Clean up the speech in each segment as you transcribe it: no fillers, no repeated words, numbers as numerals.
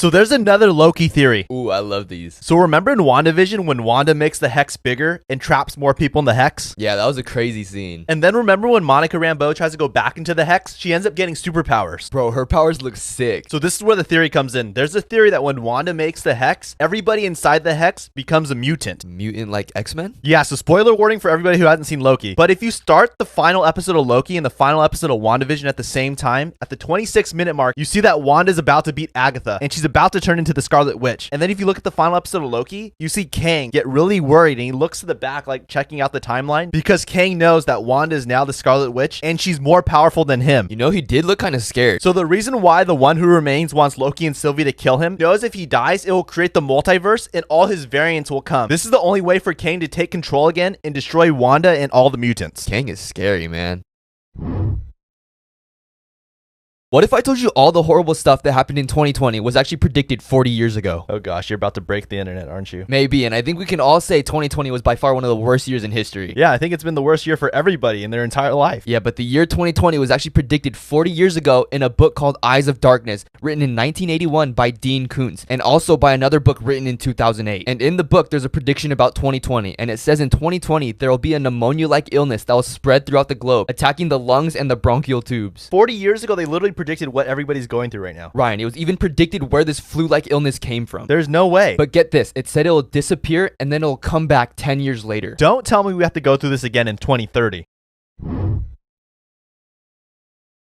So there's another Loki theory. Ooh, I love these. So remember in WandaVision when Wanda makes the hex bigger and traps more people in the hex? Yeah, that was a crazy scene. And then remember when Monica Rambeau tries to go back into the hex? She ends up getting superpowers. Bro, her powers look sick. So this is where the theory comes in. There's a theory that when Wanda makes the hex, everybody inside the hex becomes a mutant. Mutant like X-Men? Yeah, so spoiler warning for everybody who hasn't seen Loki. But if you start the final episode of Loki and the final episode of WandaVision at the same time, at the 26-minute mark, you see that Wanda's about to beat Agatha, and she's about to turn into the Scarlet Witch. And then if you look at the final episode of Loki, you see Kang get really worried, and he looks to the back like checking out the timeline, because Kang knows that Wanda is now the Scarlet Witch, and she's more powerful than him. You know, he did look kind of scared. So the reason why the one who remains wants Loki and Sylvie to kill him knows if he dies, it will create the multiverse, and all his variants will come. This is the only way for Kang to take control again and destroy Wanda and all the mutants. Kang is scary, man. What if I told you all the horrible stuff that happened in 2020 was actually predicted 40 years ago? Oh gosh, you're about to break the internet, aren't you? Maybe, and I think we can all say 2020 was by far one of the worst years in history. Yeah, I think it's been the worst year for everybody in their entire life. Yeah, but the year 2020 was actually predicted 40 years ago in a book called Eyes of Darkness, written in 1981 by Dean Koontz, and also by another book written in 2008. And in the book, there's a prediction about 2020, and it says in 2020, there will be a pneumonia-like illness that will spread throughout the globe, attacking the lungs and the bronchial tubes. 40 years ago, they literally predicted what everybody's going through right now. Ryan, it was even predicted where this flu-like illness came from. There's no way. But get this, it said it will disappear and then it'll come back 10 years later. Don't tell me we have to go through this again in 2030.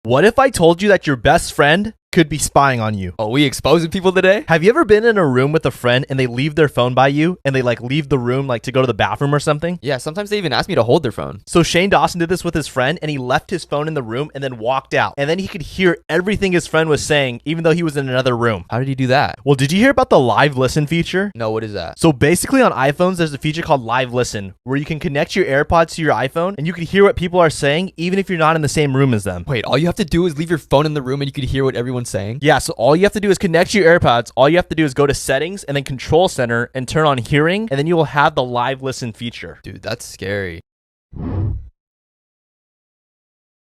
What if I told you that your best friend could be spying on you? Oh, we exposing people today? Have you ever been in a room with a friend and they leave their phone by you and they like leave the room like to go to the bathroom or something? Yeah, sometimes they even ask me to hold their phone. So Shane Dawson did this with his friend and he left his phone in the room and then walked out. And then he could hear everything his friend was saying even though he was in another room. How did he do that? Well, did you hear about the live listen feature? No, what is that? So basically on iPhones, there's a feature called Live Listen where you can connect your AirPods to your iPhone and you can hear what people are saying even if you're not in the same room as them. Wait, all you have to do is leave your phone in the room and you could hear what everyone's saying? Yeah, so all you have to do is connect your AirPods. All you have to do is go to settings and then control center and turn on hearing, and then you will have the live listen feature. Dude, that's scary.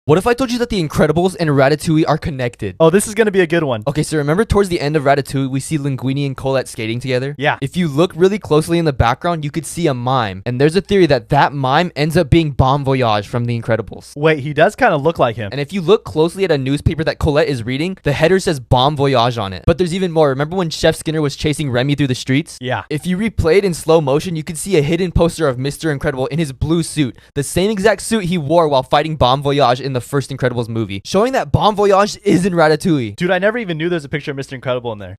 What if I told you that The Incredibles and Ratatouille are connected? Oh, this is going to be a good one. Okay, so remember towards the end of Ratatouille, we see Linguini and Colette skating together? Yeah. If you look really closely in the background, you could see a mime. And there's a theory that that mime ends up being Bon Voyage from The Incredibles. Wait, he does kind of look like him. And if you look closely at a newspaper that Colette is reading, the header says Bon Voyage on it. But there's even more. Remember when Chef Skinner was chasing Remy through the streets? Yeah. If you replay it in slow motion, you could see a hidden poster of Mr. Incredible in his blue suit. The same exact suit he wore while fighting Bon Voyage in the first Incredibles movie, showing that Bon Voyage is in Ratatouille. Dude, I never even knew there's a picture of Mr. Incredible in there.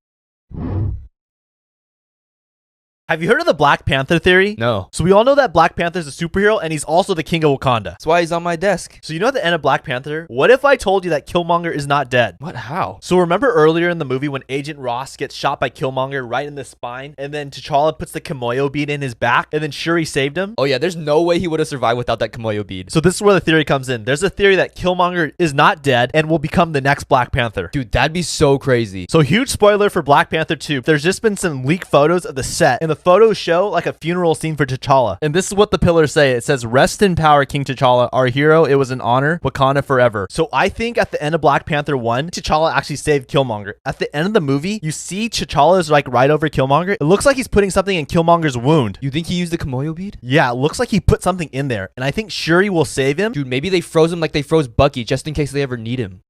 Have you heard of the Black Panther theory? No. So we all know that Black Panther's a superhero and he's also the king of Wakanda. That's why he's on my desk. So you know at the end of Black Panther, what if I told you that Killmonger is not dead? What? How? So remember earlier in the movie when Agent Ross gets shot by Killmonger right in the spine, and then T'Challa puts the Kimoyo bead in his back, and then Shuri saved him? Oh yeah, there's no way he would have survived without that Kimoyo bead. So this is where the theory comes in. There's a theory that Killmonger is not dead and will become the next Black Panther. Dude, that'd be so crazy. So huge spoiler for Black Panther 2. There's just been some leaked photos of the set, and the photos show like a funeral scene for T'Challa. And this is what the pillars say. It says, "Rest in power, King T'Challa, our hero. It was an honor. Wakanda forever." So I think at the end of Black Panther 1, T'Challa actually saved Killmonger. At the end of the movie, you see T'Challa is like right over Killmonger. It looks like he's putting something in Killmonger's wound. You think he used the Kimoyo bead? Yeah, it looks like he put something in there. And I think Shuri will save him. Dude, maybe they froze him like they froze Bucky just in case they ever need him.